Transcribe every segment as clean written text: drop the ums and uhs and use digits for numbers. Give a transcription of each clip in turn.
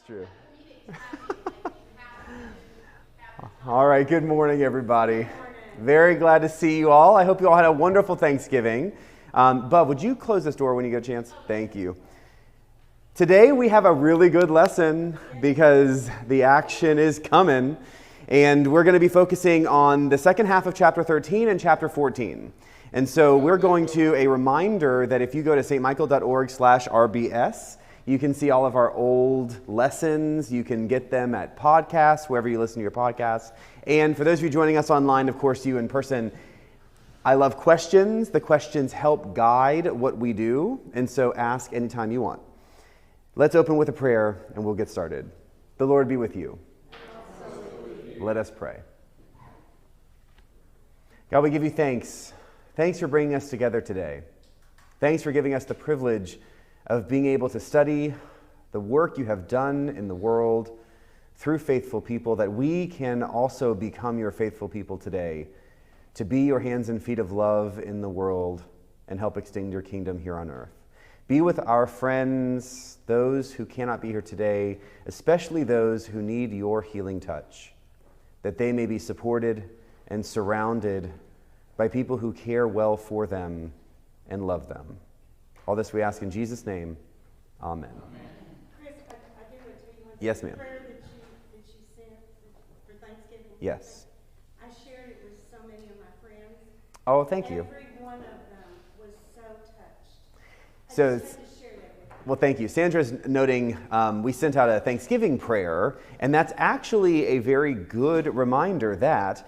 True. All right, good morning, everybody. Very glad to see you all. I hope you all had a wonderful Thanksgiving. Bub, would you close this door when you get a chance? Thank you. Today we have a really good lesson because the action is coming, and we're going to be focusing on the second half of chapter 13 and chapter 14. And so we're going to a reminder that if you go to stmichael.org/RBS, you can see all of our old lessons. You can get them at podcasts, wherever you listen to your podcasts. And for those of you joining us online, of course, you in person, I love questions. The questions help guide what we do. And so ask anytime you want. Let's open with a prayer and we'll get started. The Lord be with you. Let us pray. God, we give you thanks. Thanks for bringing us together today. Thanks for giving us the privilege of being able to study the work you have done in the world through faithful people, that we can also become your faithful people today, to be your hands and feet of love in the world and help extend your kingdom here on earth. Be with our friends, those who cannot be here today, especially those who need your healing touch, that they may be supported and surrounded by people who care well for them and love them. All this we ask in Jesus' name. Amen. Chris, I do want to tell you one thing. Yes, ma'am. The prayer that you sent for Thanksgiving. Yes. I shared it with so many of my friends. Oh, thank you. Every one of them was so touched. So I just had to share that with you. Well, thank you. Sandra's noting we sent out a Thanksgiving prayer, and that's actually a very good reminder that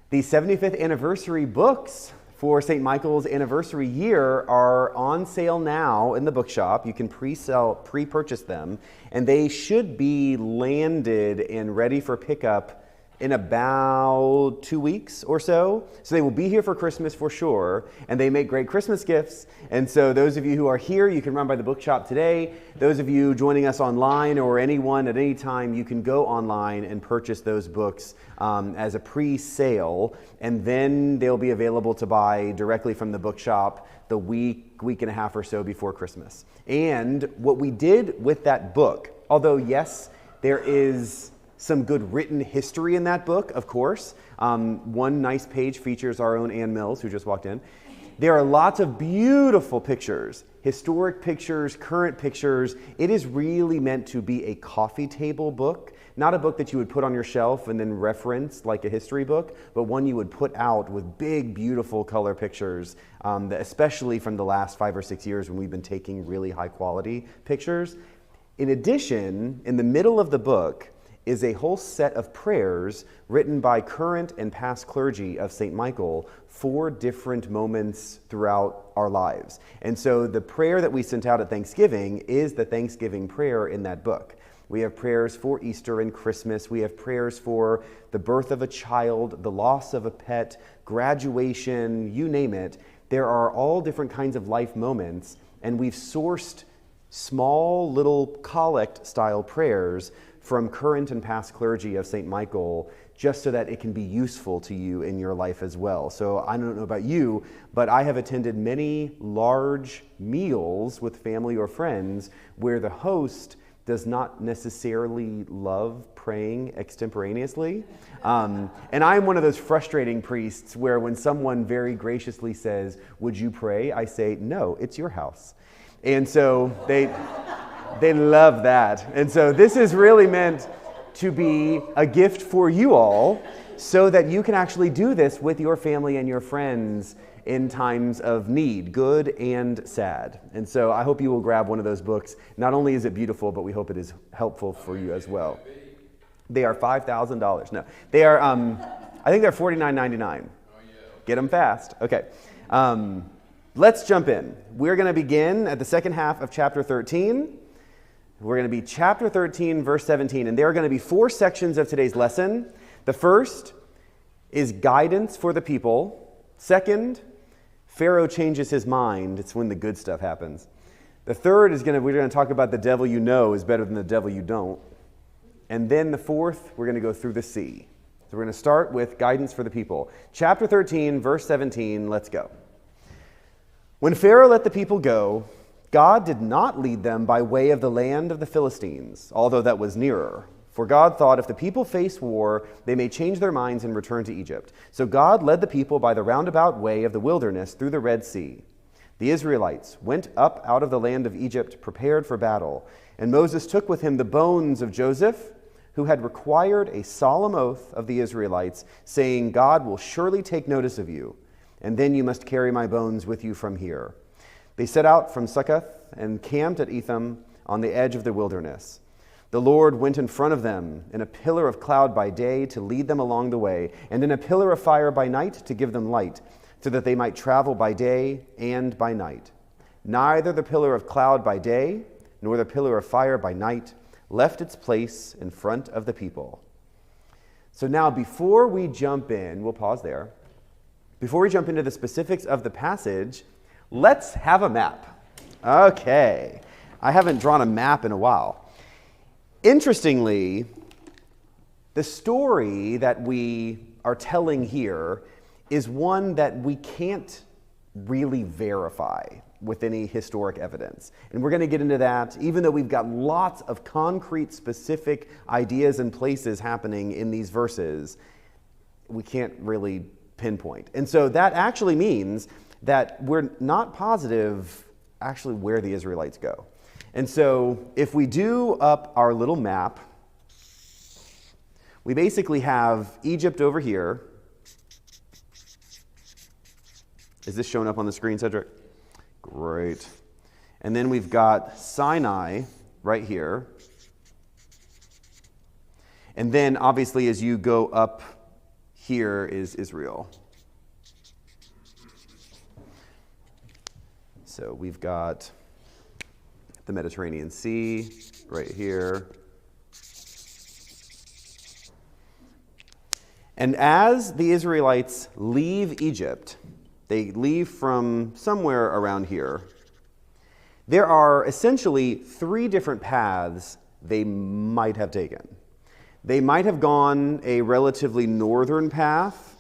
the 75th anniversary books for St. Michael's anniversary year are on sale now in the bookshop. You can pre-purchase them, and they should be landed and ready for pickup in about 2 weeks or so. So they will be here for Christmas for sure, and they make great Christmas gifts. And so those of you who are here, you can run by the bookshop today. Those of you joining us online or anyone at any time, you can go online and purchase those books as a pre-sale, and then they'll be available to buy directly from the bookshop the week and a half or so before Christmas. And what we did with that book, although yes, there is some good written history in that book, of course. One nice page features our own Ann Mills, who just walked in. There are lots of beautiful pictures, historic pictures, current pictures. It is really meant to be a coffee table book, not a book that you would put on your shelf and then reference like a history book, but one you would put out with big, beautiful color pictures, especially from the last 5 or 6 years when we've been taking really high quality pictures. In addition, in the middle of the book, is a whole set of prayers written by current and past clergy of St. Michael for different moments throughout our lives. And so the prayer that we sent out at Thanksgiving is the Thanksgiving prayer in that book. We have prayers for Easter and Christmas. We have prayers for the birth of a child, the loss of a pet, graduation, you name it. There are all different kinds of life moments, and we've sourced small little collect-style prayers from current and past clergy of St. Michael, just so that it can be useful to you in your life as well. So I don't know about you, but I have attended many large meals with family or friends where the host does not necessarily love praying extemporaneously. And I'm one of those frustrating priests where when someone very graciously says, "Would you pray?" I say, "No, it's your house." And so they love that. And so this is really meant to be a gift for you all so that you can actually do this with your family and your friends in times of need, good and sad. And so I hope you will grab one of those books. Not only is it beautiful, but we hope it is helpful for you as well. They are $5,000. No, they are, I think they're $49.99. Get them fast. Okay. Let's jump in. We're going to begin at the second half of chapter 13. We're going to be chapter 13, verse 17, and there are going to be 4 sections of today's lesson. The first is guidance for the people. Second, Pharaoh changes his mind. It's when the good stuff happens. The third is we're going to talk about the devil you know is better than the devil you don't. And then the fourth, we're going to go through the sea. So we're going to start with guidance for the people. Chapter 13, verse 17, let's go. When Pharaoh let the people go, God did not lead them by way of the land of the Philistines, although that was nearer. For God thought, if the people face war, they may change their minds and return to Egypt. So God led the people by the roundabout way of the wilderness through the Red Sea. The Israelites went up out of the land of Egypt, prepared for battle. And Moses took with him the bones of Joseph, who had required a solemn oath of the Israelites, saying, God will surely take notice of you, and then you must carry my bones with you from here. They set out from Succoth and camped at Etham on the edge of the wilderness. The Lord went in front of them in a pillar of cloud by day to lead them along the way, and in a pillar of fire by night to give them light, so that they might travel by day and by night. Neither the pillar of cloud by day nor the pillar of fire by night left its place in front of the people. So now, before we jump in, we'll pause there. Before we jump into the specifics of the passage, let's have a map. Okay, I haven't drawn a map in a while. Interestingly, the story that we are telling here is one that we can't really verify with any historic evidence. And we're going to get into that, even though we've got lots of concrete, specific ideas and places happening in these verses, we can't really pinpoint. And so that actually means that we're not positive actually where the Israelites go. And so if we do up our little map, we basically have Egypt over here. Is this showing up on the screen, Cedric? Great. And then we've got Sinai right here. And then obviously as you go up here is Israel. So we've got the Mediterranean Sea right here. And as the Israelites leave Egypt, they leave from somewhere around here, there are essentially three different paths they might have taken. They might have gone a relatively northern path.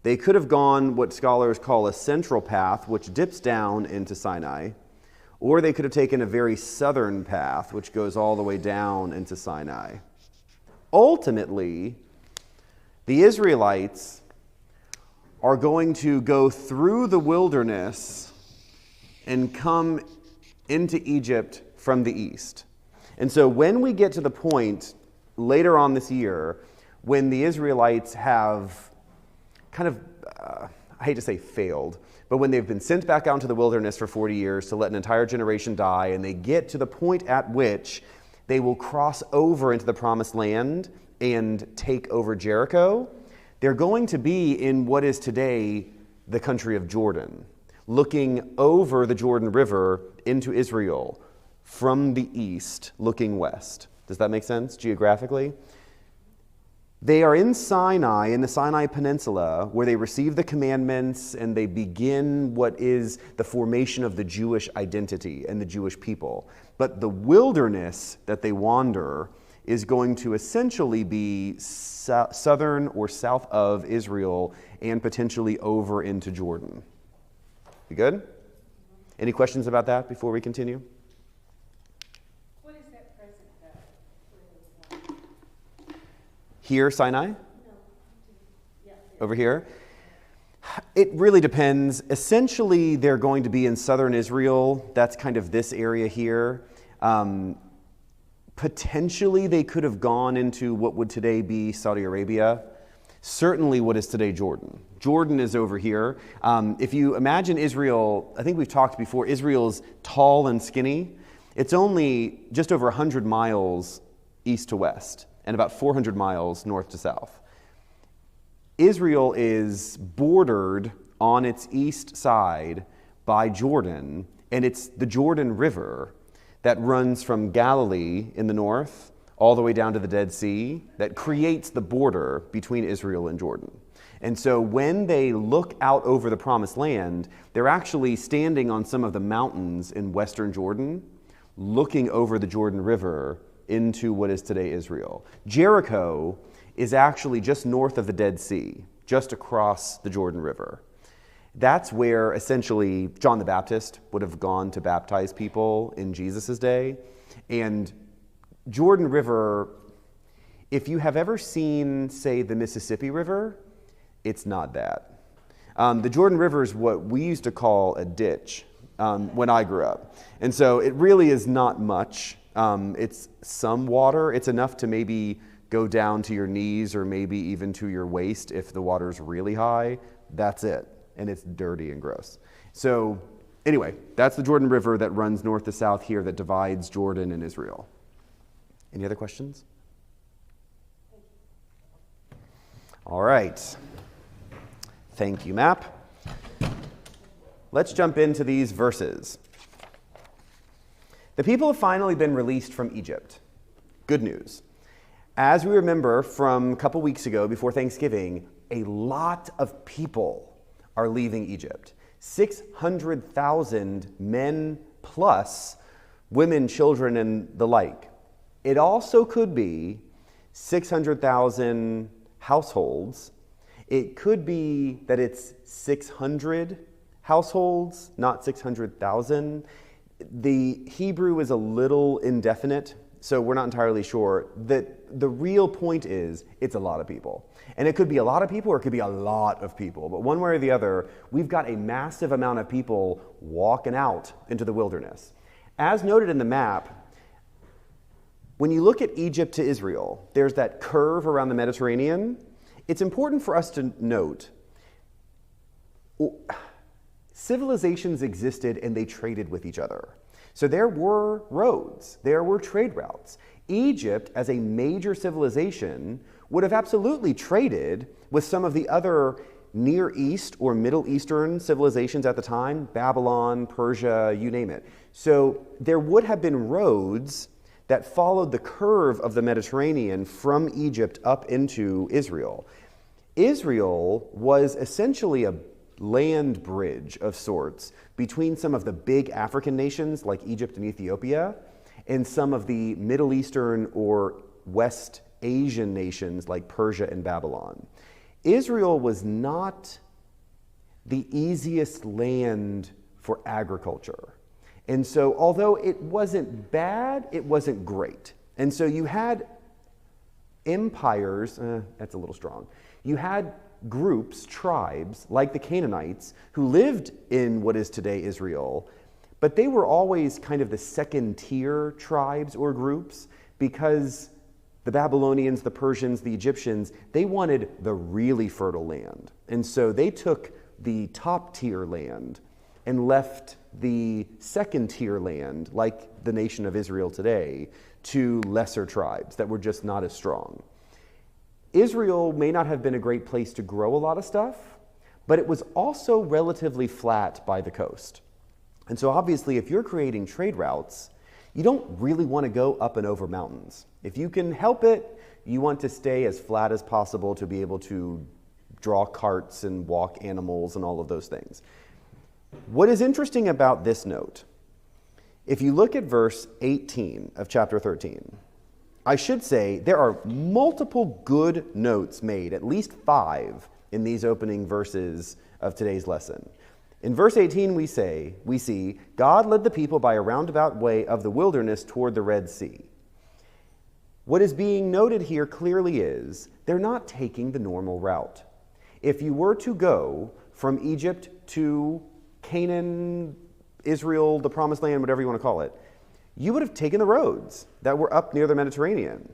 They could have gone what scholars call a central path, which dips down into Sinai. Or they could have taken a very southern path, which goes all the way down into Sinai. Ultimately, the Israelites are going to go through the wilderness and come into Egypt from the east. And so when we get to the point later on this year when the Israelites have kind of, I hate to say failed, but when they've been sent back out into the wilderness for 40 years to let an entire generation die, and they get to the point at which they will cross over into the promised land and take over Jericho, they're going to be in what is today the country of Jordan, looking over the Jordan River into Israel from the east, looking west. Does that make sense geographically? They are in Sinai, in the Sinai Peninsula, where they receive the commandments and they begin what is the formation of the Jewish identity and the Jewish people. But the wilderness that they wander is going to essentially be southern or south of Israel and potentially over into Jordan. You good? Any questions about that before we continue? What is that present Here, Sinai? No. Yeah. Over here? It really depends. Essentially, they're going to be in southern Israel. That's kind of this area here. Potentially, they could have gone into what would today be Saudi Arabia. Certainly what is today Jordan. Jordan is over here. If you imagine Israel, I think we've talked before, Israel's tall and skinny. It's only just over 100 miles east to west and about 400 miles north to south. Israel is bordered on its east side by Jordan, and it's the Jordan River that runs from Galilee in the north all the way down to the Dead Sea that creates the border between Israel and Jordan. And so when they look out over the promised land, they're actually standing on some of the mountains in western Jordan, looking over the Jordan River into what is today Israel. Jericho is actually just north of the Dead Sea, just across the Jordan River. That's where essentially John the Baptist would have gone to baptize people in Jesus' day. And Jordan River, if you have ever seen, say, the Mississippi River, it's not that. The Jordan River is what we used to call a ditch when I grew up. And so it really is not much. It's some water. It's enough to maybe go down to your knees or maybe even to your waist if the water's really high. That's it. And it's dirty and gross. So anyway, that's the Jordan River that runs north to south here that divides Jordan and Israel. Any other questions? All right. Thank you, Map. Let's jump into these verses. The people have finally been released from Egypt. Good news. As we remember from a couple weeks ago before Thanksgiving, a lot of people are leaving Egypt. 600,000 men plus women, children, and the like. It also could be 600,000 households. It could be that it's 600 households, not 600,000. The Hebrew is a little indefinite, so we're not entirely sure. The real point is it's a lot of people. And it could be a lot of people or it could be a lot of people. But one way or the other, we've got a massive amount of people walking out into the wilderness. As noted in the map, when you look at Egypt to Israel, there's that curve around the Mediterranean. It's important for us to note civilizations existed and they traded with each other. So there were roads, there were trade routes. Egypt, as a major civilization, would have absolutely traded with some of the other Near East or Middle Eastern civilizations at the time, Babylon, Persia, you name it. So there would have been roads that followed the curve of the Mediterranean from Egypt up into Israel. Israel was essentially a land bridge of sorts between some of the big African nations like Egypt and Ethiopia and some of the Middle Eastern or West Asian nations like Persia and Babylon. Israel was not the easiest land for agriculture. And so although it wasn't bad, it wasn't great. And so you had empires, that's a little strong. You had groups, tribes, like the Canaanites, who lived in what is today Israel, but they were always kind of the second-tier tribes or groups because the Babylonians, the Persians, the Egyptians, they wanted the really fertile land. And so they took the top-tier land and left the second-tier land, like the nation of Israel today, to lesser tribes that were just not as strong. Israel may not have been a great place to grow a lot of stuff, but it was also relatively flat by the coast. And so obviously, if you're creating trade routes, you don't really want to go up and over mountains. If you can help it, you want to stay as flat as possible to be able to draw carts and walk animals and all of those things. What is interesting about this note, if you look at verse 18 of chapter 13, I should say there are multiple good notes made, at least 5 in these opening verses of today's lesson. In verse 18 we see, God led the people by a roundabout way of the wilderness toward the Red Sea. What is being noted here clearly is they're not taking the normal route. If you were to go from Egypt to Canaan, Israel, the Promised Land, whatever you want to call it, you would have taken the roads that were up near the Mediterranean.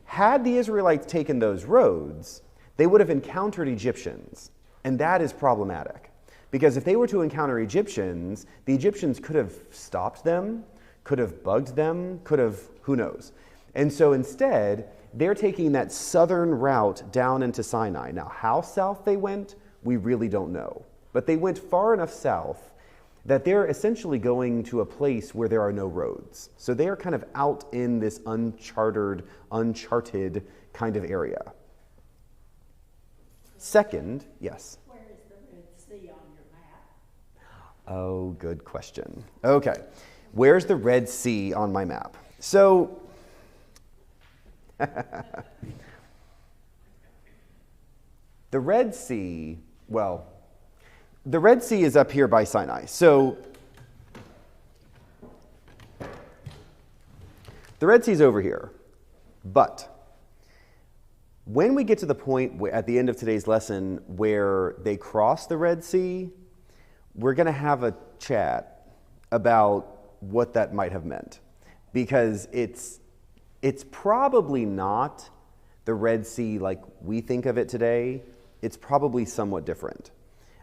Had the Israelites taken those roads, they would have encountered Egyptians, and that is problematic. Because if they were to encounter Egyptians, the Egyptians could have stopped them, could have bugged them, could have, who knows. And so instead, they're taking that southern route down into Sinai. Now, how south they went, we really don't know. But they went far enough south that they're essentially going to a place where there are no roads. So they are kind of out in this uncharted kind of area. Second, yes? Where is the Red Sea on your map? Oh, good question. Okay, where's the Red Sea on my map? So, the Red Sea, well, the Red Sea is up here by Sinai. So the Red Sea is over here. But when we get to the point at the end of today's lesson where they cross the Red Sea, we're going to have a chat about what that might have meant. Because it's probably not the Red Sea like we think of it today. It's probably somewhat different.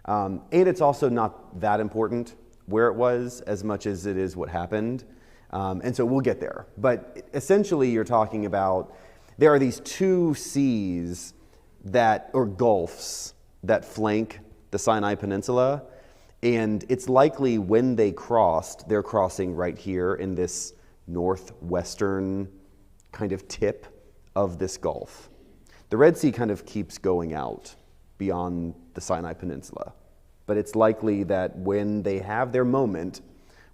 And it's also not that important where it was as much as it is what happened. And so we'll get there. But essentially you're talking about there are these two seas or gulfs that flank the Sinai Peninsula. And it's likely when they crossed, they're crossing right here in this northwestern kind of tip of this gulf. The Red Sea kind of keeps going out beyond the Sinai Peninsula. But it's likely that when they have their moment,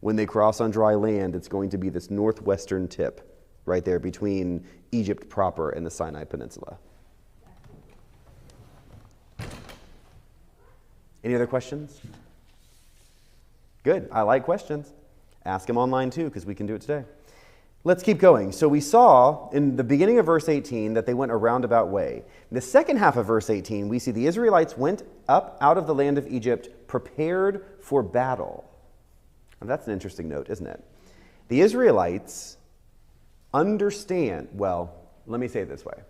when they cross on dry land, it's going to be this northwestern tip right there between Egypt proper and the Sinai Peninsula. Any other questions? Good. I like questions. Ask them online too, because we can do it today. Let's keep going. So we saw in the beginning of verse 18 that they went a roundabout way. In the second half of verse 18, we see the Israelites went up out of the land of Egypt, prepared for battle. Now, that's an interesting note, isn't it? The Israelites understand, well, let me say it this way.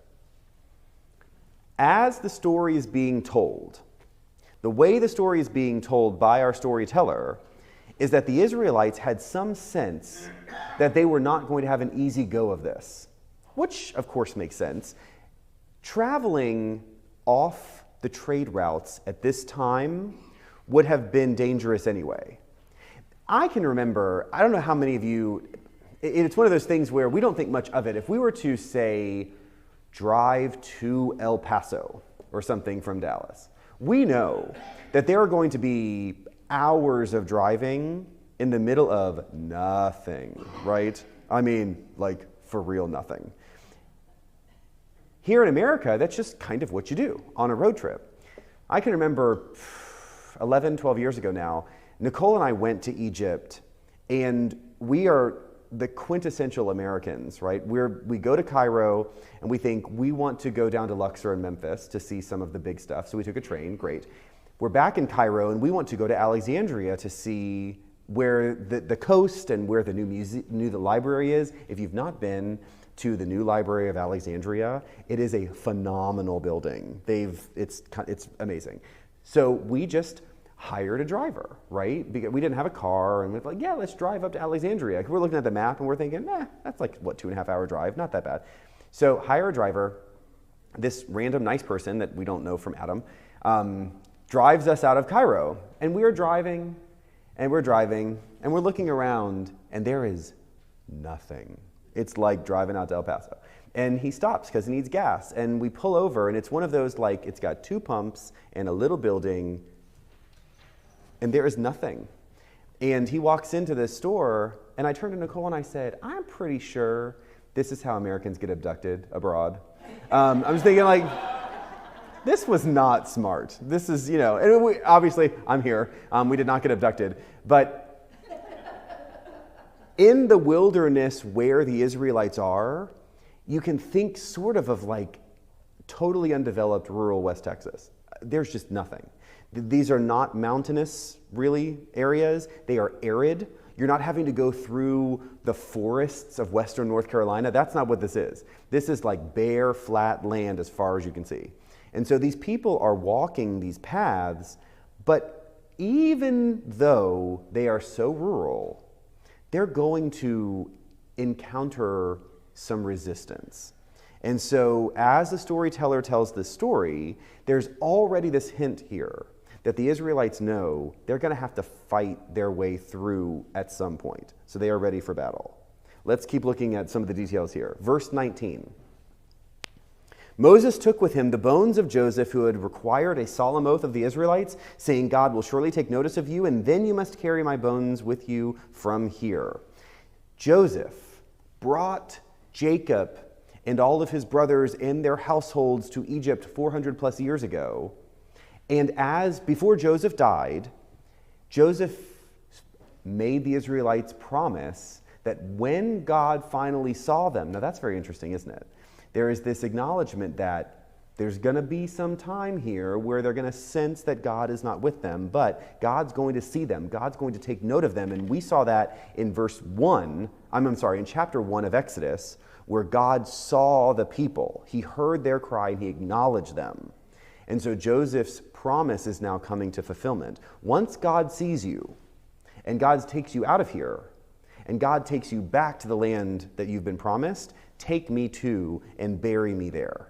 As the story is being told, the way the story is being told by our storyteller is that the Israelites had some sense that they were not going to have an easy go of this, which of course makes sense. Traveling off the trade routes at this time would have been dangerous anyway. I can remember, I don't know how many of you, it's one of those things where we don't think much of it. If we were to say, drive to El Paso or something from Dallas, we know that there are going to be hours of driving in the middle of nothing, right? I mean, like for real nothing. Here in America, that's just kind of what you do on a road trip. I can remember 11, 12 years ago now, Nicole and I went to Egypt, and we are the quintessential Americans, right? We go to Cairo, and we think we want to go down to Luxor and Memphis to see some of the big stuff. So we took a train, great. We're back in Cairo, and we want to go to Alexandria to see where the coast and where the new library is. If you've not been to the new library of Alexandria, it is a phenomenal building. It's amazing. So we just hired a driver, right? Because we didn't have a car, and we're like, yeah, let's drive up to Alexandria. We're looking at the map, and we're thinking, that's like, 2.5 hour drive, not that bad. So hire a driver. This random nice person that we don't know from Adam drives us out of Cairo. And we're driving, and we're looking around, and there is nothing. It's like driving out to El Paso. And he stops because he needs gas. And we pull over, and it's one of those, like, it's got 2 pumps and a little building, and there is nothing. And he walks into this store, and I turned to Nicole and I said, I'm pretty sure this is how Americans get abducted abroad. I was thinking, like, this was not smart. This is, and obviously I'm here. We did not get abducted. But in the wilderness where the Israelites are, you can think sort of like totally undeveloped rural West Texas. There's just nothing. These are not mountainous, really, areas. They are arid. You're not having to go through the forests of western North Carolina. That's not what this is. This is like bare, flat land as far as you can see. And so these people are walking these paths, but even though they are so rural, they're going to encounter some resistance. And so as the storyteller tells this story, there's already this hint here that the Israelites know they're going to have to fight their way through at some point. So they are ready for battle. Let's keep looking at some of the details here. Verse 19. Moses took with him the bones of Joseph, who had required a solemn oath of the Israelites, saying, God will surely take notice of you, and then you must carry my bones with you from here. Joseph brought Jacob and all of his brothers and their households to Egypt 400 plus years ago. And before Joseph died, Joseph made the Israelites promise that when God finally saw them, now that's very interesting, isn't it? There is this acknowledgement that there's going to be some time here where they're going to sense that God is not with them, but God's going to see them. God's going to take note of them. And we saw that in in chapter 1 of Exodus, where God saw the people. He heard their cry and he acknowledged them. And so Joseph's promise is now coming to fulfillment. Once God sees you and God takes you out of here and God takes you back to the land that you've been promised, take me to and bury me there.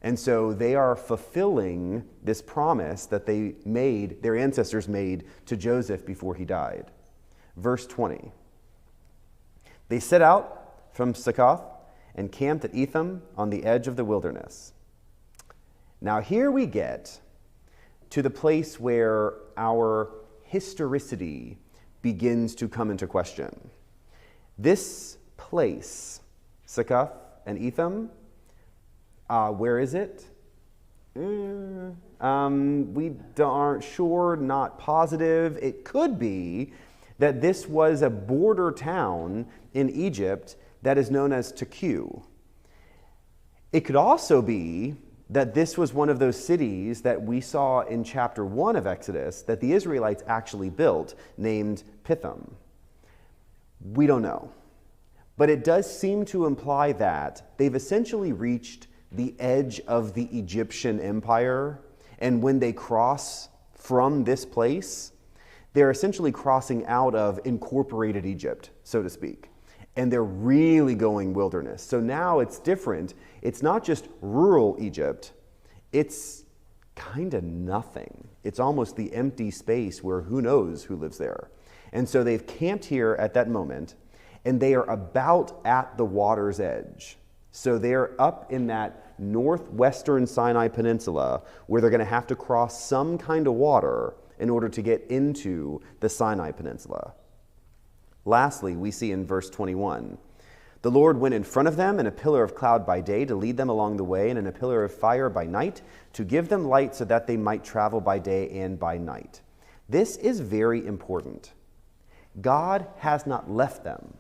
And so they are fulfilling this promise that their ancestors made to Joseph before he died. Verse 20. They set out from Succoth and camped at Etham on the edge of the wilderness. Now here we get to the place where our historicity begins to come into question. This place, Succoth and Etham, where is it? We aren't sure, not positive. It could be that this was a border town in Egypt that is known as Tekoa. It could also be that this was one of those cities that we saw in chapter 1 of Exodus that the Israelites actually built, named Pithom. We don't know. But it does seem to imply that they've essentially reached the edge of the Egyptian empire, and when they cross from this place, they're essentially crossing out of incorporated Egypt, so to speak, and they're really going wilderness. So now it's different. It's not just rural Egypt, it's kind of nothing. It's almost the empty space where who knows who lives there. And so they've camped here at that moment, and they are about at the water's edge. So they're up in that northwestern Sinai Peninsula where they're going to have to cross some kind of water in order to get into the Sinai Peninsula. Lastly, we see in verse 21, the Lord went in front of them in a pillar of cloud by day to lead them along the way, and in a pillar of fire by night to give them light so that they might travel by day and by night. This is very important. God has not left them.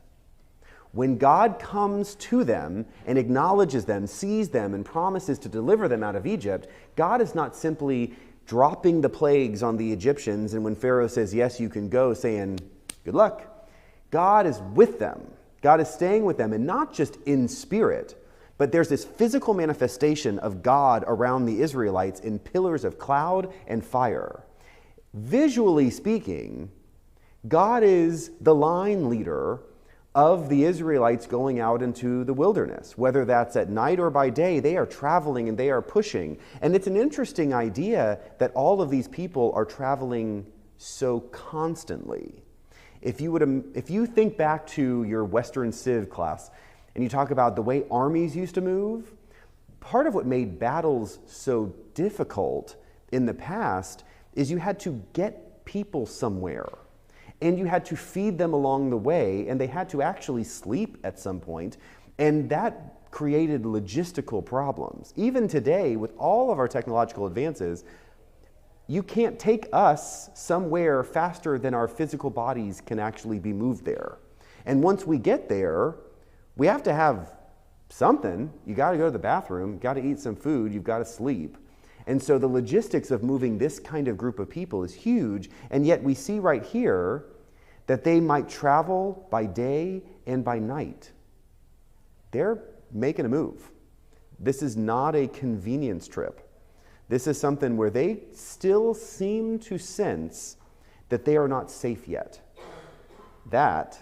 When God comes to them and acknowledges them, sees them, and promises to deliver them out of Egypt, God is not simply dropping the plagues on the Egyptians, and when Pharaoh says, yes, you can go, saying, good luck. God is with them. God is staying with them, and not just in spirit, but there's this physical manifestation of God around the Israelites in pillars of cloud and fire. Visually speaking, God is the line leader of the Israelites going out into the wilderness. Whether that's at night or by day, they are traveling and they are pushing. And it's an interesting idea that all of these people are traveling so constantly. If you think back to your Western Civ class and you talk about the way armies used to move, part of what made battles so difficult in the past is you had to get people somewhere. And you had to feed them along the way, and they had to actually sleep at some point, and that created logistical problems. Even today, with all of our technological advances, you can't take us somewhere faster than our physical bodies can actually be moved there. And once we get there, we have to have something. You got to go to the bathroom, you got to eat some food, you've got to sleep. And so the logistics of moving this kind of group of people is huge, and yet we see right here that they might travel by day and by night. They're making a move. This is not a convenience trip. This is something where they still seem to sense that they are not safe yet. That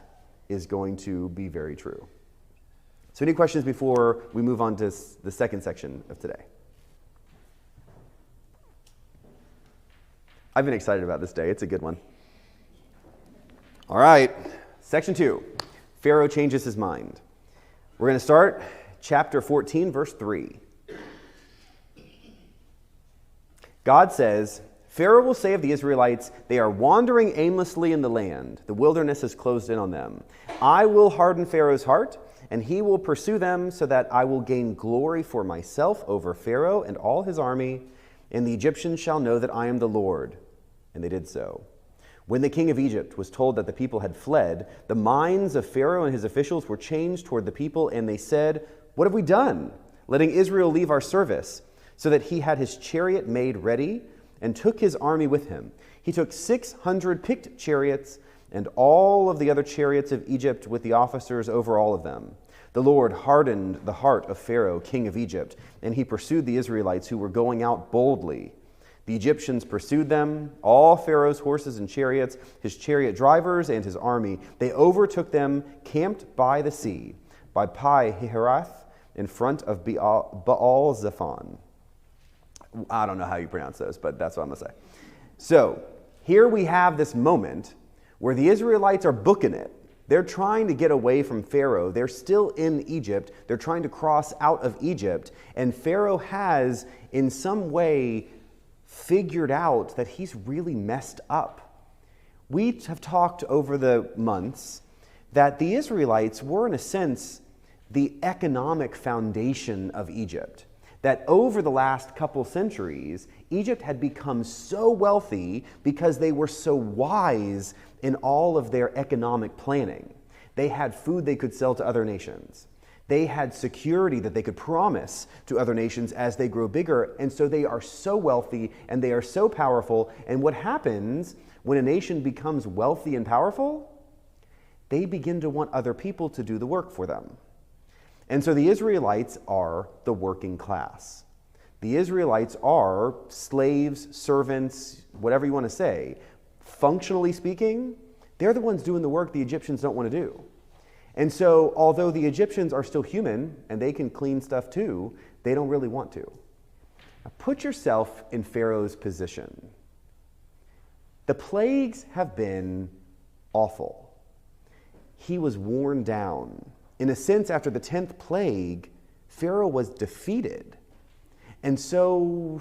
is going to be very true. So any questions before we move on to the second section of today? I've been excited about this day. It's a good one. All right, section 2. Pharaoh changes his mind. We're going to start chapter 14, verse 3. God says, Pharaoh will say of the Israelites, they are wandering aimlessly in the land. The wilderness is closed in on them. I will harden Pharaoh's heart, and he will pursue them so that I will gain glory for myself over Pharaoh and all his army, and the Egyptians shall know that I am the Lord." And they did so. When the king of Egypt was told that the people had fled, the minds of Pharaoh and his officials were changed toward the people, and they said, "What have we done, letting Israel leave our service?" So that he had his chariot made ready and took his army with him. He took 600 picked chariots and all of the other chariots of Egypt with the officers over all of them. The Lord hardened the heart of Pharaoh, king of Egypt, and he pursued the Israelites who were going out boldly. The Egyptians pursued them, all Pharaoh's horses and chariots, his chariot drivers and his army. They overtook them, camped by the sea, by Pi-Hahiroth, in front of Baal-Zephon. I don't know how you pronounce those, but that's what I'm going to say. So here we have this moment where the Israelites are booking it. They're trying to get away from Pharaoh. They're still in Egypt. They're trying to cross out of Egypt. And Pharaoh has, in some way, figured out that he's really messed up. We have talked over the months that the Israelites were, in a sense, the economic foundation of Egypt. That over the last couple centuries, Egypt had become so wealthy because they were so wise in all of their economic planning. They had food they could sell to other nations. They had security that they could promise to other nations as they grow bigger. And so they are so wealthy and they are so powerful. And what happens when a nation becomes wealthy and powerful? They begin to want other people to do the work for them. And so the Israelites are the working class. The Israelites are slaves, servants, whatever you want to say. Functionally speaking, they're the ones doing the work the Egyptians don't want to do. And so, although the Egyptians are still human and they can clean stuff too, they don't really want to. Now, put yourself in Pharaoh's position. The plagues have been awful. He was worn down. In a sense, after the 10th plague, Pharaoh was defeated. And so,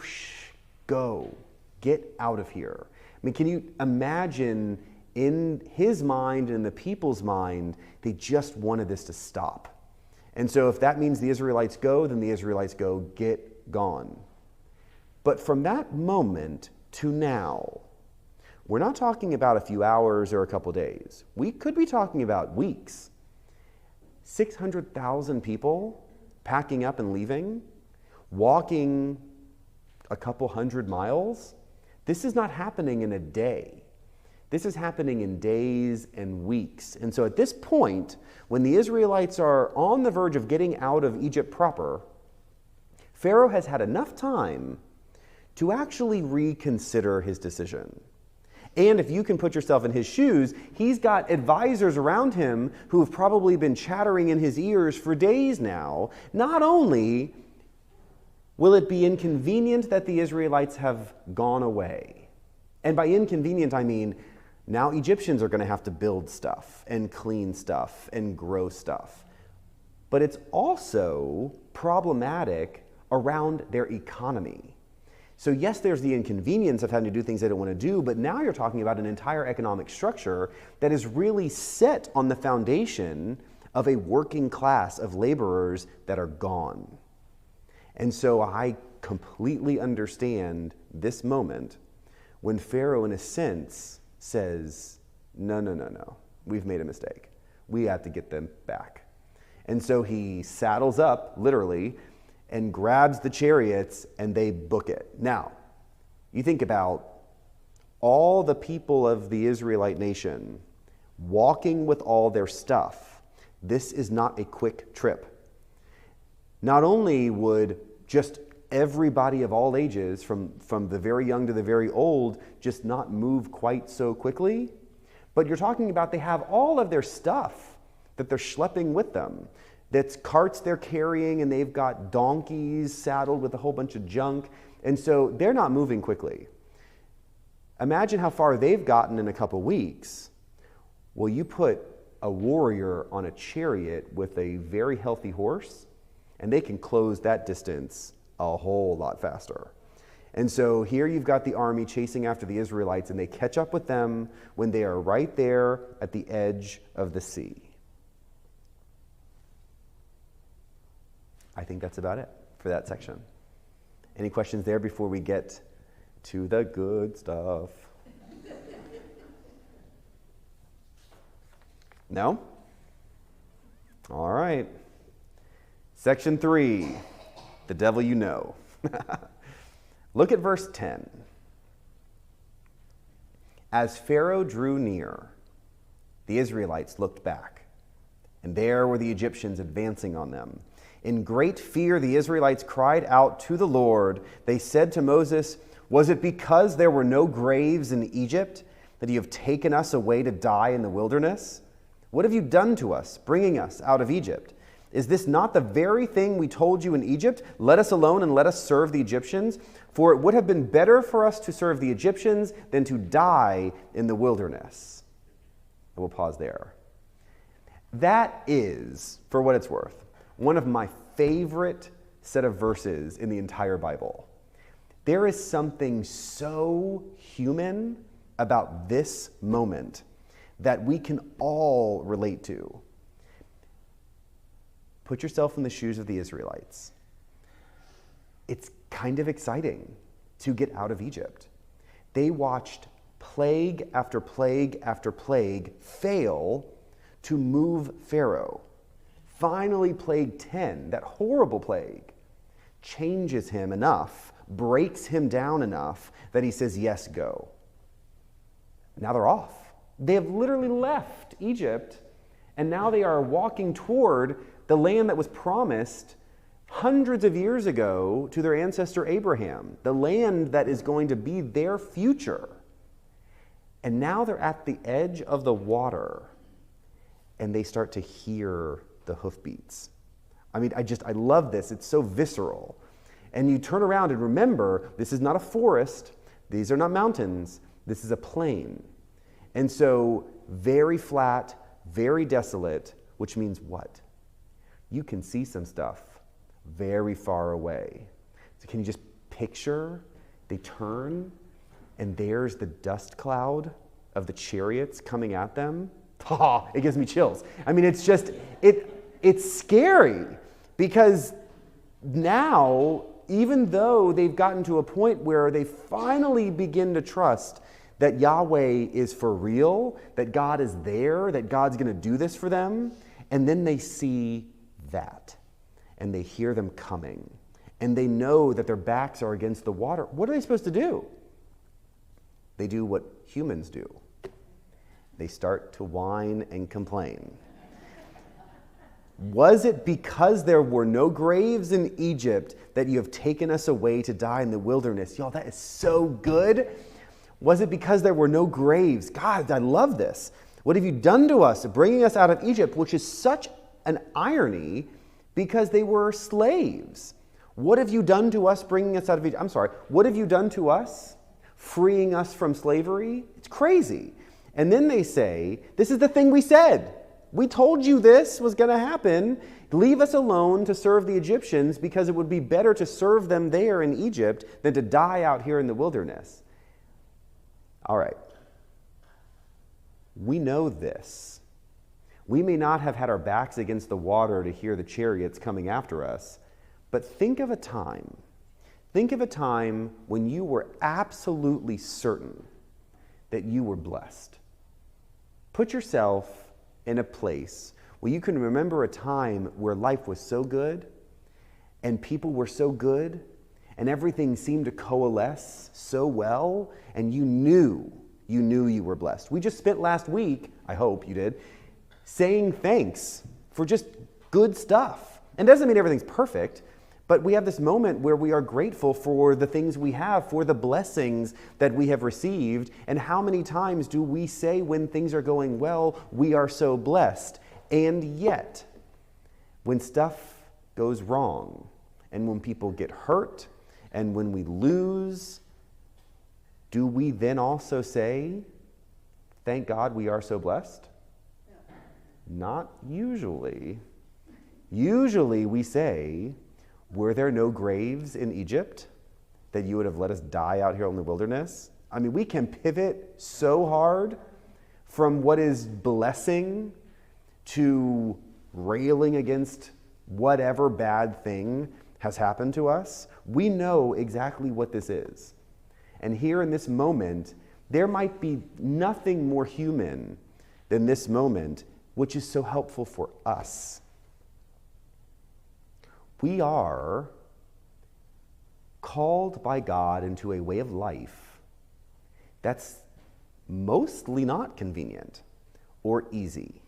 go. Get out of here. I mean, can you imagine in his mind and the people's mind, they just wanted this to stop. And so if that means the Israelites go, then the Israelites go, get gone. But from that moment to now, we're not talking about a few hours or a couple days. We could be talking about weeks. 600,000 people packing up and leaving, walking a couple hundred miles. This is not happening in a day. This is happening in days and weeks. And so at this point, when the Israelites are on the verge of getting out of Egypt proper, Pharaoh has had enough time to actually reconsider his decision. And if you can put yourself in his shoes, he's got advisors around him who have probably been chattering in his ears for days now. Not only will it be inconvenient that the Israelites have gone away, and by inconvenient I mean now Egyptians are going to have to build stuff and clean stuff and grow stuff. But it's also problematic around their economy. So yes, there's the inconvenience of having to do things they don't want to do, but now you're talking about an entire economic structure that is really set on the foundation of a working class of laborers that are gone. And so I completely understand this moment when Pharaoh, in a sense, says, no, we've made a mistake. We have to get them back. And so he saddles up, literally, and grabs the chariots, and they book it. Now, you think about all the people of the Israelite nation walking with all their stuff. This is not a quick trip. Not only would just everybody of all ages, from the very young to the very old, just not move quite so quickly, but you're talking about they have all of their stuff that they're schlepping with them. That's carts they're carrying, and they've got donkeys saddled with a whole bunch of junk, and so they're not moving quickly. Imagine how far they've gotten in a couple weeks. Well, you put a warrior on a chariot with a very healthy horse, and they can close that distance a whole lot faster. And so here you've got the army chasing after the Israelites, and they catch up with them when they are right there at the edge of the sea. I think that's about it for that section. Any questions there before we get to the good stuff? No? All right. Section 3, the devil you know. Look at verse 10. As Pharaoh drew near, the Israelites looked back, and there were the Egyptians advancing on them. In great fear, the Israelites cried out to the Lord. They said to Moses, "Was it because there were no graves in Egypt that you have taken us away to die in the wilderness? What have you done to us, bringing us out of Egypt? Is this not the very thing we told you in Egypt? Let us alone and let us serve the Egyptians. For it would have been better for us to serve the Egyptians than to die in the wilderness." And we'll pause there. That is, for what it's worth, one of my favorite set of verses in the entire Bible. There is something so human about this moment that we can all relate to. Put yourself in the shoes of the Israelites. It's kind of exciting to get out of Egypt. They watched plague after plague after plague fail to move Pharaoh. Finally, plague 10, that horrible plague, changes him enough, breaks him down enough that he says, "Yes, go." Now they're off. They have literally left Egypt, and now they are walking toward the land that was promised hundreds of years ago to their ancestor Abraham, the land that is going to be their future. And now they're at the edge of the water, and they start to hear the hoofbeats. I mean, I love this. It's so visceral. And you turn around and remember, this is not a forest. These are not mountains. This is a plain. And so very flat, very desolate, which means what? You can see some stuff very far away. So can you just picture? They turn, and there's the dust cloud of the chariots coming at them. Oh, it gives me chills. I mean, it's just, it's scary because now, even though they've gotten to a point where they finally begin to trust that Yahweh is for real, that God is there, that God's going to do this for them, and then they see that, and they hear them coming, and they know that their backs are against the water. What are they supposed to do? They do what humans do. They start to whine and complain. Was it because there were no graves in Egypt that you have taken us away to die in the wilderness? Y'all, that is so good. Was it because there were no graves? God, I love this. What have you done to us, bringing us out of Egypt, which is such an irony because they were slaves. What have you done to us, bringing us out of Egypt? I'm sorry, what have you done to us, freeing us from slavery? It's crazy. And then they say, this is the thing we said. We told you this was going to happen. Leave us alone to serve the Egyptians because it would be better to serve them there in Egypt than to die out here in the wilderness. All right. We know this. We may not have had our backs against the water to hear the chariots coming after us, but think of a time. Think of a time when you were absolutely certain that you were blessed. Put yourself in a place where you can remember a time where life was so good and people were so good and everything seemed to coalesce so well and you knew you were blessed. We just spent last week, I hope you did, saying thanks for just good stuff. And it doesn't mean everything's perfect, but we have this moment where we are grateful for the things we have, for the blessings that we have received. And how many times do we say when things are going well, we are so blessed? And yet, when stuff goes wrong, and when people get hurt, and when we lose, do we then also say, thank God we are so blessed? Not usually. Usually we say, were there no graves in Egypt that you would have let us die out here in the wilderness? I mean, we can pivot so hard from what is blessing to railing against whatever bad thing has happened to us, we know exactly what this is. And here in this moment, there might be nothing more human than this moment, which is so helpful for us. We are called by God into a way of life that's mostly not convenient or easy,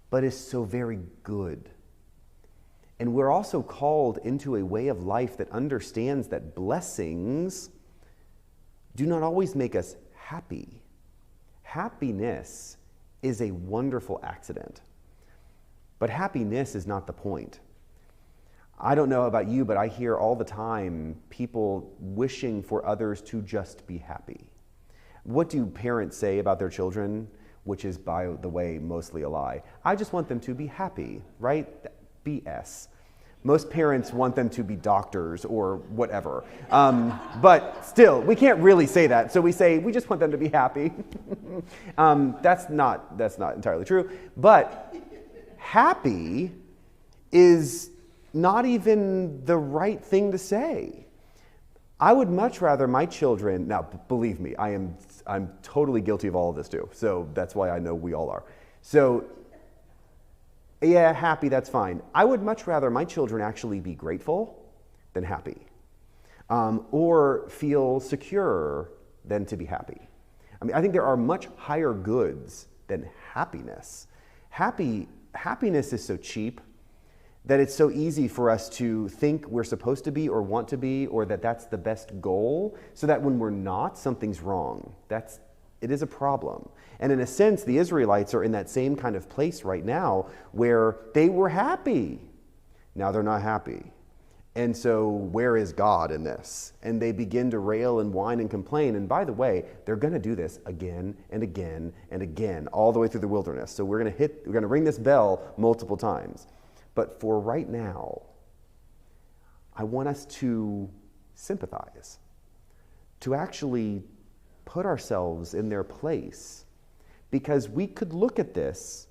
but is so very good. And we're also called into a way of life that understands that blessings do not always make us happy. Happiness is a wonderful accident, but happiness is not the point. I don't know about you, but I hear all the time people wishing for others to just be happy. What do parents say about their children? Which is, by the way, mostly a lie. I just want them to be happy, right? BS. Most parents want them to be doctors or whatever. But still, we can't really say that. So we say, we just want them to be happy. That's not entirely true. But happy is not even the right thing to say. I would much rather my children, now believe me, I'm totally guilty of all of this too. So that's why I know we all are. So yeah, happy, that's fine. I would much rather my children actually be grateful than happy, or feel secure than to be happy. I mean, I think there are much higher goods than happiness. Happiness is so cheap that it's so easy for us to think we're supposed to be or want to be, or that that's the best goal, so that when we're not, something's wrong. It is a problem. And in a sense, the Israelites are in that same kind of place right now where they were happy. Now they're not happy. And so where is God in this? And they begin to rail and whine and complain. And by the way, they're going to do this again and again and again, all the way through the wilderness. So we're going to ring this bell multiple times. But for right now, I want us to sympathize, to actually put ourselves in their place, because we could look at this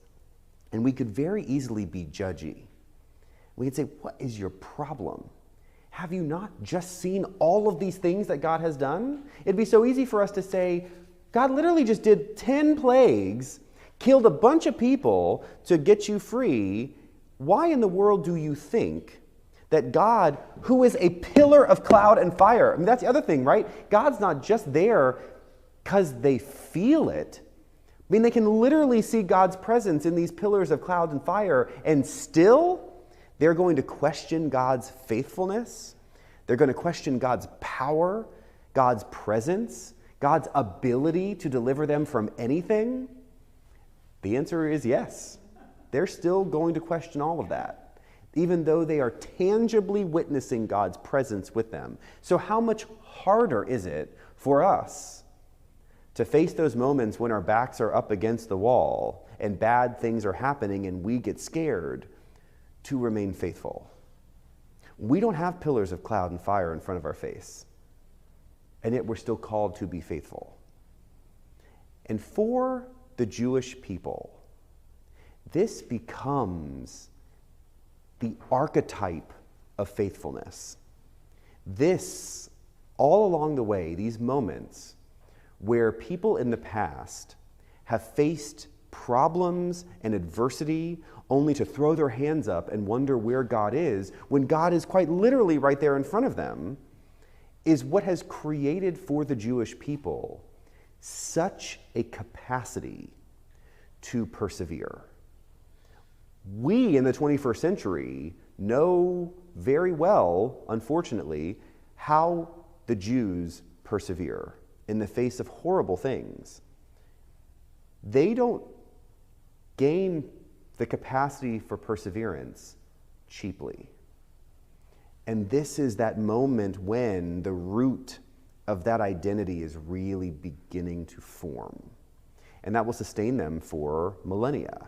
and we could very easily be judgy. We could say, what is your problem? Have you not just seen all of these things that God has done? It'd be so easy for us to say, God literally just did 10 plagues, killed a bunch of people to get you free. Why in the world do you think that God, who is a pillar of cloud and fire, I mean, that's the other thing, right? God's not just there because they feel it. I mean, they can literally see God's presence in these pillars of cloud and fire, and still they're going to question God's faithfulness. They're going to question God's power, God's presence, God's ability to deliver them from anything. The answer is yes. They're still going to question all of that, even though they are tangibly witnessing God's presence with them. So how much harder is it for us to face those moments when our backs are up against the wall and bad things are happening and we get scared, to remain faithful? We don't have pillars of cloud and fire in front of our face, and yet we're still called to be faithful. And for the Jewish people, this becomes the archetype of faithfulness. This, all along the way, these moments where people in the past have faced problems and adversity only to throw their hands up and wonder where God is, when God is quite literally right there in front of them, is what has created for the Jewish people such a capacity to persevere. We in the 21st century know very well, unfortunately, how the Jews persevere in the face of horrible things. They don't gain the capacity for perseverance cheaply. And this is that moment when the root of that identity is really beginning to form. And that will sustain them for millennia.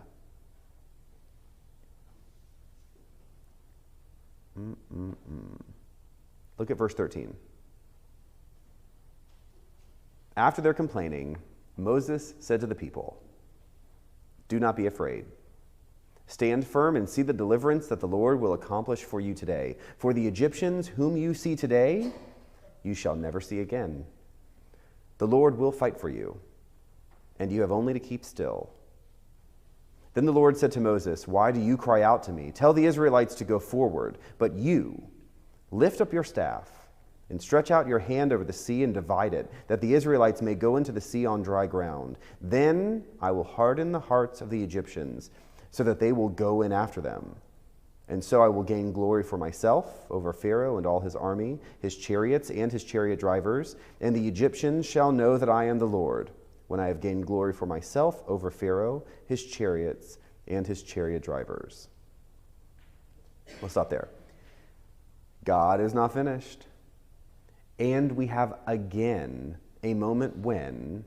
Look at verse 13. After their complaining, Moses said to the people, "Do not be afraid. Stand firm and see the deliverance that the Lord will accomplish for you today. For the Egyptians whom you see today, you shall never see again. The Lord will fight for you, and you have only to keep still." Then the Lord said to Moses, "Why do you cry out to me? Tell the Israelites to go forward. But you, lift up your staff and stretch out your hand over the sea and divide it, that the Israelites may go into the sea on dry ground. Then I will harden the hearts of the Egyptians, so that they will go in after them. And so I will gain glory for myself over Pharaoh and all his army, his chariots and his chariot drivers, and the Egyptians shall know that I am the Lord, when I have gained glory for myself over Pharaoh, his chariots, and his chariot drivers." We'll stop there. God is not finished. And we have again a moment when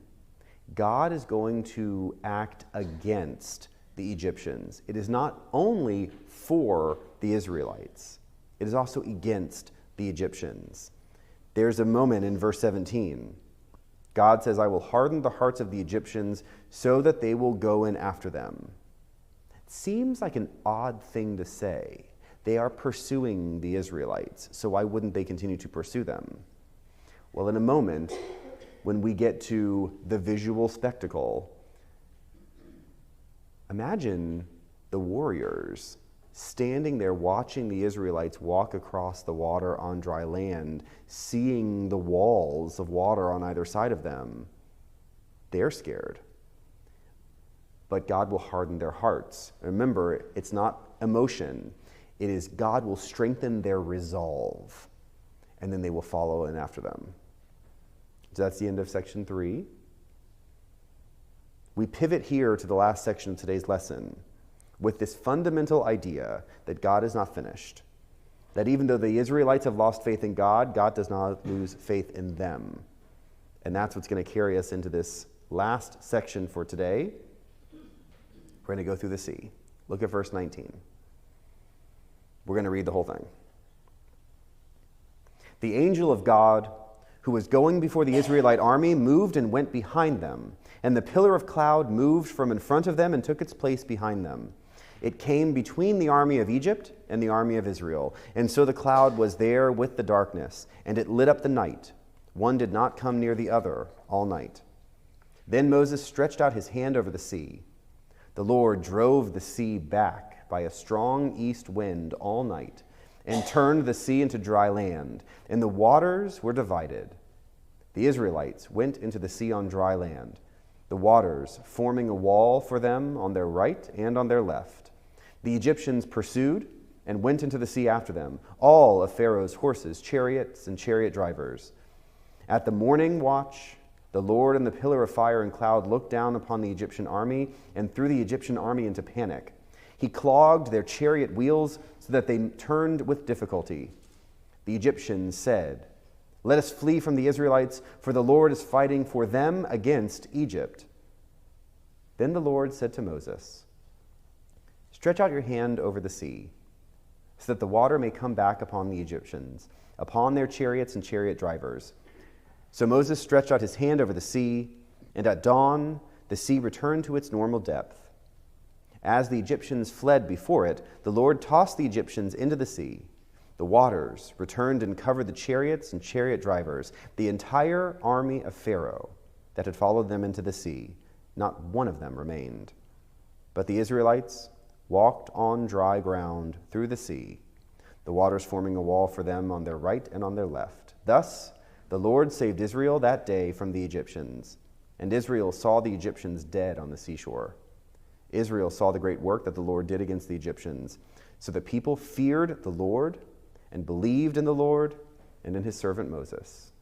God is going to act against the Egyptians. It is not only for the Israelites, it is also against the Egyptians. There's a moment in verse 17. God says, "I will harden the hearts of the Egyptians so that they will go in after them." It seems like an odd thing to say. They are pursuing the Israelites, so why wouldn't they continue to pursue them? Well, in a moment, when we get to the visual spectacle, imagine the warriors standing there watching the Israelites walk across the water on dry land, seeing the walls of water on either side of them. They're scared. But God will harden their hearts. Remember, it's not emotion. It is God will strengthen their resolve, and then they will follow in after them. So that's the end of section 3. We pivot here to the last section of today's lesson with this fundamental idea that God is not finished, that even though the Israelites have lost faith in God, God does not lose faith in them. And that's what's going to carry us into this last section for today. We're going to go through the sea. Look at verse 19. We're going to read the whole thing. "The angel of God, who was going before the Israelite army, moved and went behind them. And the pillar of cloud moved from in front of them and took its place behind them. It came between the army of Egypt and the army of Israel. And so the cloud was there with the darkness, and it lit up the night. One did not come near the other all night. Then Moses stretched out his hand over the sea. The Lord drove the sea back by a strong east wind all night, and turned the sea into dry land, and the waters were divided. The Israelites went into the sea on dry land, the waters forming a wall for them on their right and on their left. The Egyptians pursued and went into the sea after them, all of Pharaoh's horses, chariots, and chariot drivers. At the morning watch, the Lord in the pillar of fire and cloud looked down upon the Egyptian army and threw the Egyptian army into panic. He clogged their chariot wheels so that they turned with difficulty. The Egyptians said, 'Let us flee from the Israelites, for the Lord is fighting for them against Egypt.' Then the Lord said to Moses, 'Stretch out your hand over the sea, so that the water may come back upon the Egyptians, upon their chariots and chariot drivers.' So Moses stretched out his hand over the sea, and at dawn the sea returned to its normal depth. As the Egyptians fled before it, the Lord tossed the Egyptians into the sea. The waters returned and covered the chariots and chariot drivers, the entire army of Pharaoh that had followed them into the sea. Not one of them remained. But the Israelites walked on dry ground through the sea, the waters forming a wall for them on their right and on their left. Thus the Lord saved Israel that day from the Egyptians, and Israel saw the Egyptians dead on the seashore. Israel saw the great work that the Lord did against the Egyptians. So the people feared the Lord and believed in the Lord and in his servant Moses."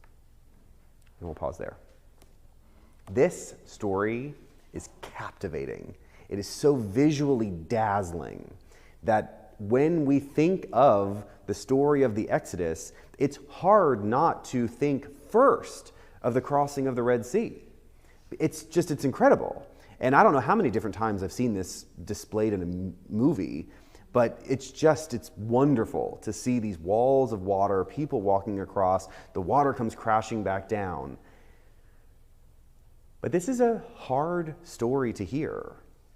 And we'll pause there. This story is captivating. It is so visually dazzling that when we think of the story of the Exodus, it's hard not to think first of the crossing of the Red Sea. It's incredible. And I don't know how many different times I've seen this displayed in a movie, but it's wonderful to see these walls of water, people walking across, the water comes crashing back down. But this is a hard story to hear.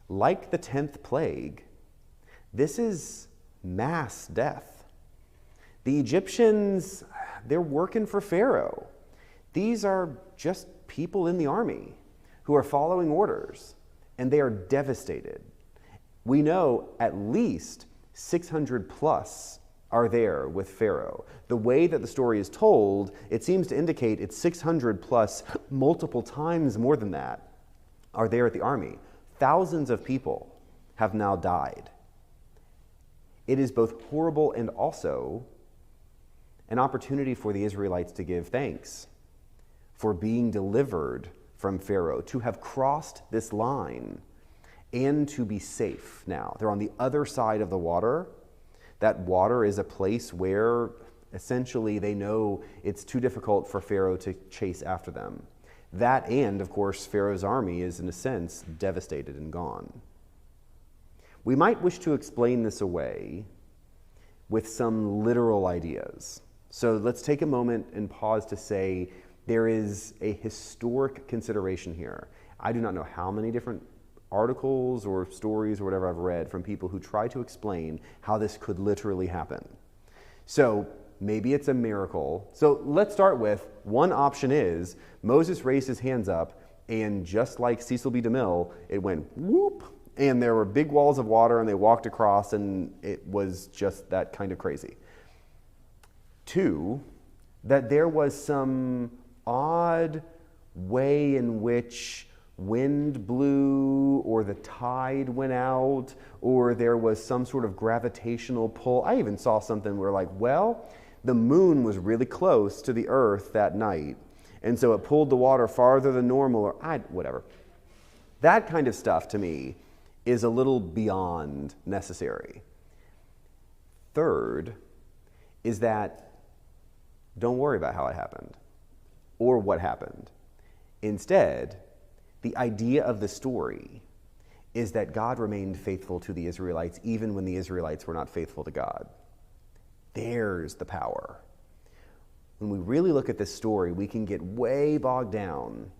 Like the 10th plague, This is mass death. The Egyptians, they're working for Pharaoh. These are just people in the army who are following orders, and they are devastated. We know at least 600 plus are there with Pharaoh. The way that the story is told, it seems to indicate it's 600 plus, multiple times more than that, are there at the army. Thousands of people have now died. It is both horrible and also an opportunity for the Israelites to give thanks for being delivered from Pharaoh, to have crossed this line and to be safe now. They're on the other side of the water. That water is a place where essentially they know it's too difficult for Pharaoh to chase after them. That and, of course, Pharaoh's army is, in a sense, devastated and gone. We might wish to explain this away with some literal ideas. So let's take a moment and pause to say there is a historic consideration here. I do not know how many different articles or stories or whatever I've read from people who try to explain how this could literally happen. So maybe it's a miracle. So let's start with one option is Moses raised his hands up, and just like Cecil B. DeMille, it went whoop, and there were big walls of water, and they walked across, and it was just that kind of crazy. Two, that there was some odd way in which wind blew, or the tide went out, or there was some sort of gravitational pull. I even saw something where, like, well, the moon was really close to the earth that night, and so it pulled the water farther than normal, or whatever. That kind of stuff, to me, is a little beyond necessary. Third is that don't worry about how it happened or what happened. Instead, the idea of the story is that God remained faithful to the Israelites even when the Israelites were not faithful to God. There's the power. When we really look at this story, we can get way bogged down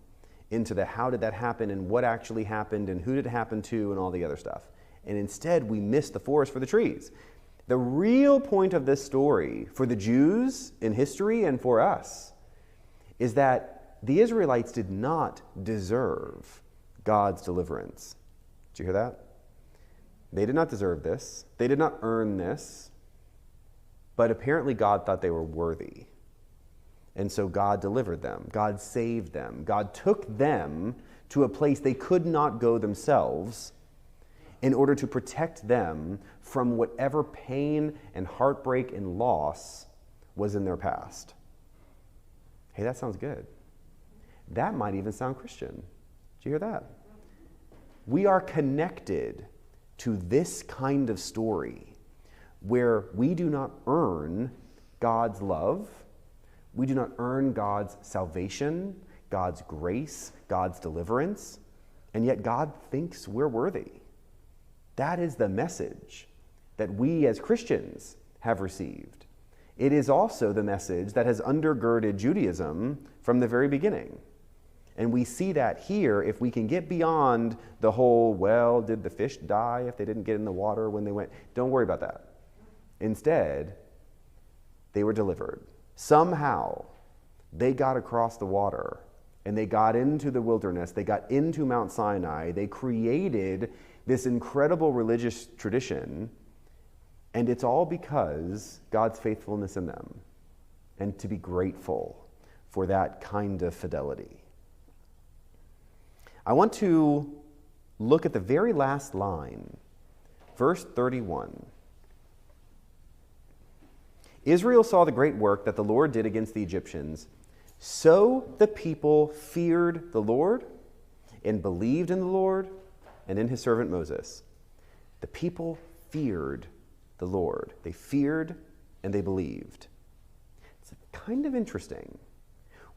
into the how did that happen and what actually happened and who did it happen to and all the other stuff. And instead, we miss the forest for the trees. The real point of this story for the Jews in history and for us is that the Israelites did not deserve God's deliverance. Did you hear that? They did not deserve this. They did not earn this. But apparently God thought they were worthy. And so God delivered them. God saved them. God took them to a place they could not go themselves in order to protect them from whatever pain and heartbreak and loss was in their past. Hey, that sounds good. That might even sound Christian. Did you hear that? We are connected to this kind of story where we do not earn God's love, we do not earn God's salvation, God's grace, God's deliverance, and yet God thinks we're worthy. That is the message that we as Christians have received. It is also the message that has undergirded Judaism from the very beginning. And we see that here if we can get beyond the whole, well, did the fish die if they didn't get in the water when they went? Don't worry about that. Instead, they were delivered. Somehow, they got across the water and they got into the wilderness. They got into Mount Sinai. They created this incredible religious tradition, and it's all because God's faithfulness in them, and to be grateful for that kind of fidelity. I want to look at the very last line, verse 31. Israel saw the great work that the Lord did against the Egyptians. So the people feared the Lord and believed in the Lord and in his servant Moses. The people feared the Lord. They feared and they believed. It's kind of interesting.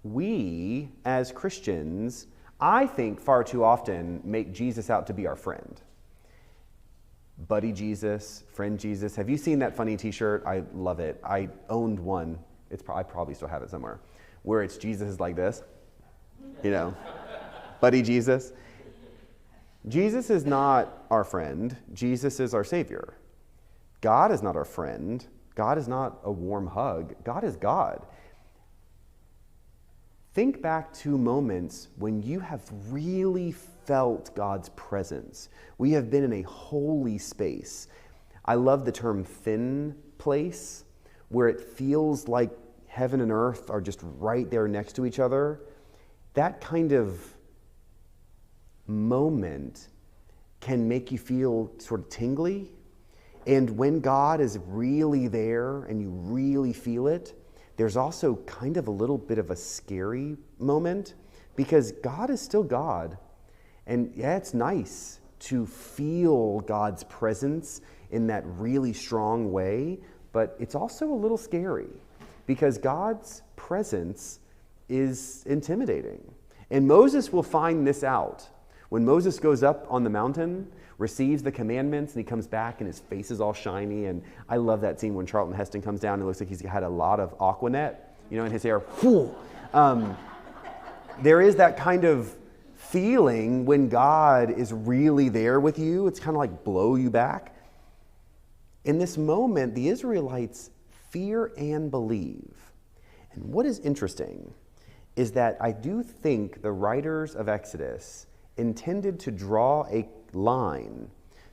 We, as Christians, I think far too often make Jesus out to be our friend. Buddy Jesus, friend Jesus. Have you seen that funny t-shirt? I love it. I owned one. I probably still have it somewhere. Where it's Jesus is like this. Buddy Jesus. Jesus is not our friend. Jesus is our Savior. God is not our friend. God is not a warm hug. God is God. Think back to moments when you have really felt God's presence. We have been in a holy space. I love the term thin place, where it feels like heaven and earth are just right there next to each other. That kind of moment can make you feel sort of tingly. And when God is really there and you really feel it, there's also kind of a little bit of a scary moment, because God is still God. And yeah, it's nice to feel God's presence in that really strong way, but it's also a little scary because God's presence is intimidating. And Moses will find this out. When Moses goes up on the mountain, receives the commandments, and he comes back and his face is all shiny. And I love that scene when Charlton Heston comes down and it looks like he's had a lot of Aquanet, in his hair. There is that kind of feeling when God is really there with you. It's kind of like blow you back. In this moment, the Israelites fear and believe. And what is interesting is that I do think the writers of Exodus intended to draw a line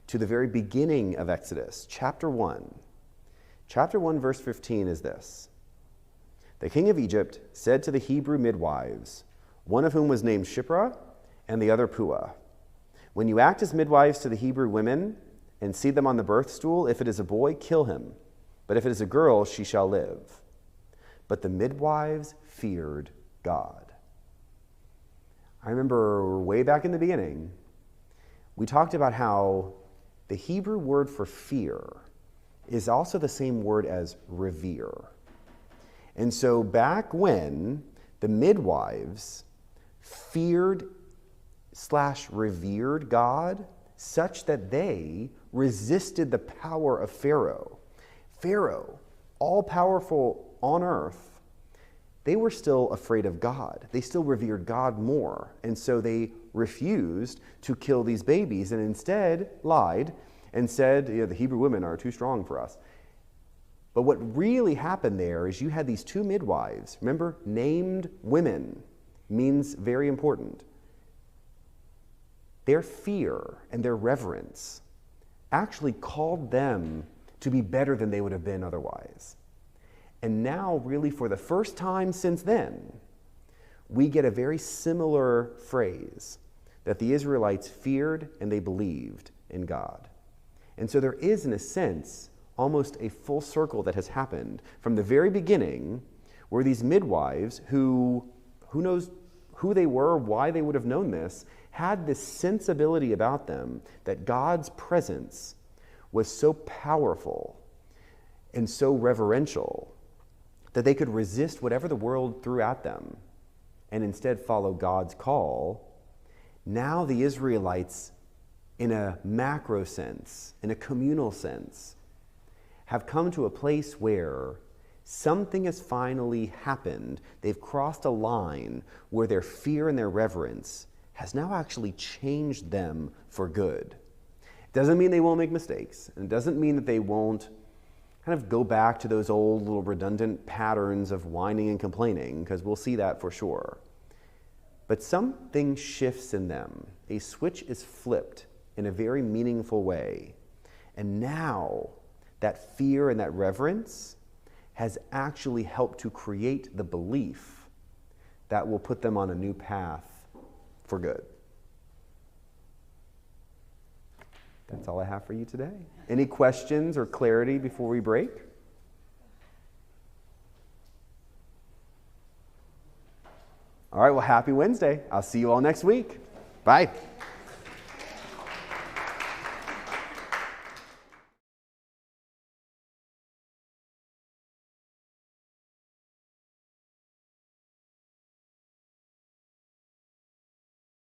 to the very beginning of Exodus, chapter 1. Chapter 1, verse 15 is this. The king of Egypt said to the Hebrew midwives, one of whom was named Shiphrah and the other Puah, when you act as midwives to the Hebrew women and see them on the birth stool, if it is a boy, kill him. But if it is a girl, she shall live. But the midwives feared God. I remember way back in the beginning, we talked about how the Hebrew word for fear is also the same word as revere. And so back when the midwives feared/revered God such that they resisted the power of Pharaoh. Pharaoh, all powerful on earth, they were still afraid of God. They still revered God more. And so they refused to kill these babies and instead lied and said, the Hebrew women are too strong for us. But what really happened there is you had these two midwives. Remember, named women means very important. Their fear and their reverence actually called them to be better than they would have been otherwise. And now, really for the first time since then, we get a very similar phrase, that the Israelites feared and they believed in God. And so there is, in a sense, almost a full circle that has happened from the very beginning, where these midwives, who knows who they were, why they would have known this, had this sensibility about them that God's presence was so powerful and so reverential that they could resist whatever the world threw at them and instead follow God's call. Now the Israelites, in a macro sense, in a communal sense, have come to a place where something has finally happened. They've crossed a line where their fear and their reverence has now actually changed them for good. It doesn't mean they won't make mistakes, and it doesn't mean that they won't kind of go back to those old little redundant patterns of whining and complaining, because we'll see that for sure. But something shifts in them. A switch is flipped in a very meaningful way. And now that fear and that reverence has actually helped to create the belief that will put them on a new path for good. That's all I have for you today. Any questions or clarity before we break? All right, well, happy Wednesday. I'll see you all next week. Bye.